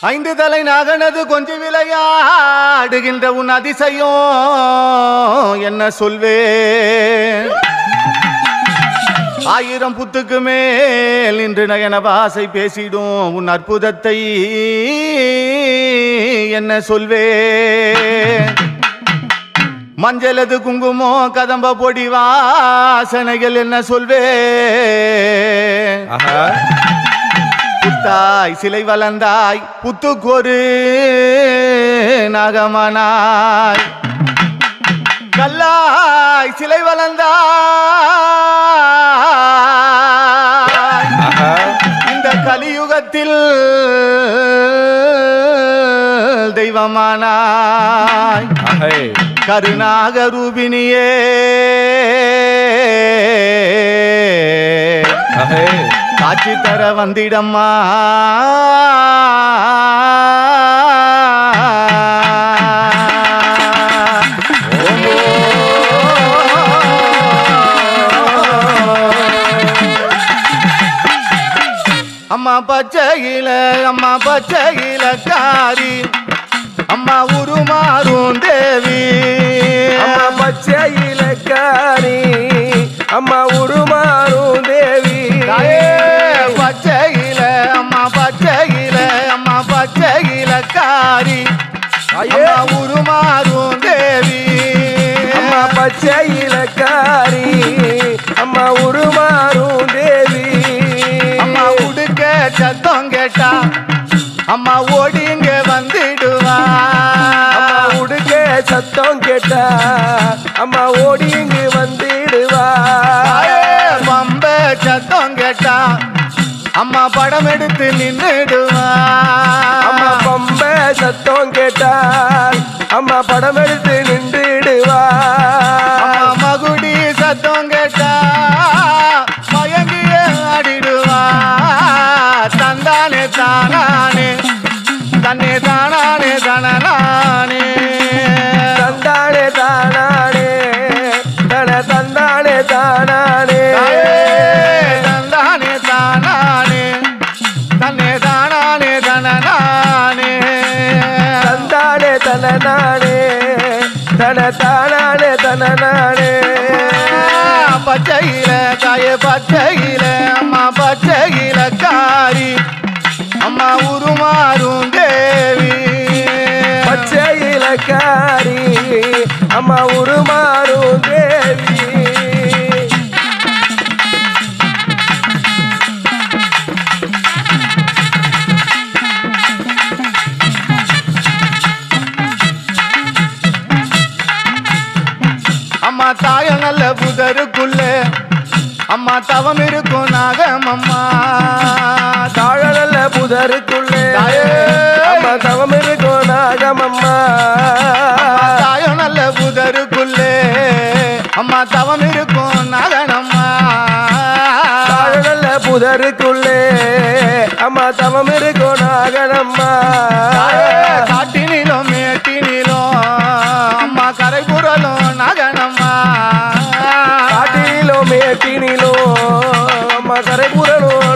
ஐந்து தலை நாகனது கொஞ்சம் விளையாடுகின்ற உன் அதிசயம் என்ன சொல்வே ஆயிரம் புத்துக்கு மேல் இன்று நயன வாசை பேசிடும் உன் அற்புதத்தை என்ன சொல்வே மஞ்சளது குங்குமோ கதம்ப பொடி வாசனைகள் என்ன சொல்வே புத்தாய் சிலை வளர்ந்தாய் புத்துக்கொரு நாகமானாய் கல்லாய் சிலை வளர்ந்தாய் இந்த கலியுகத்தில் தெய்வமானாய் கருணாக ரூபினியே காட்சி தர வந்திடம்மா அம்மா பச்சையில காரி அம்மா உருமாறும் தேவி அம்மா பச்சையில காரி அம்மா உருமாறும் தேவி பச்சையில அம்மா பச்சையில காரி அம்மா உருமாறும் தேவி அம்மா பச்சையில காரி அம்மா உருமாறும் தேவி அம்மா உடுக்க சத்தம் கேட்டா அம்மா ஓடிங்க வந்துடுவா அம்மா உடுக்க சத்தம் கேட்டா அம்மா ஓடிங்க வந்துடுவா பம்ப சத்தம் கேட்டா அம்மா படம் எடுத்து நின்றுடுவா அம்மா பம்ப சத்தம் கேட்டா அம்மா படம் எடுத்து நின்றுடுவா மகுடி சத்தம் கேட்டா மயங்கிய ஆடிடுவா தந்தானே தானானே தன்னே தானானே தனநானே தந்தானே தானானே தன தந்தானே தானானே தந்தானே தானானே தன்னே தானானே தனநானே தந்தானே தனநானே தன தானானே தனநானே பச்சையில தாயே பச்சையில அம்மா பச்சையில காரி அம்மா உருமாறும் தேவி பச்சையில காரி அம்மா உருமாறும் தேவி அம்மா தாய நல்ல புதருக்குள்ள அம்மா தவம் இருக்கும் நாகமம்மா தாழ நல்ல புதருக்குள்ளே அம்மா தவம் இருக்கும் நாகமம்மா தாய நல்ல புதருக்குள்ளே அம்மா தவம் இருக்கும் நாகனம்மா தாழ நல்ல புதருக்குள்ளே அம்மா தவம் இருக்கும் நாகனம்மா காட்டினிலும் மேட்டினிலும் அம்மா கரை புரளும் நாகனம்மா காட்டிலோ மேட்டினிலோ அம்மா கரை புரளும்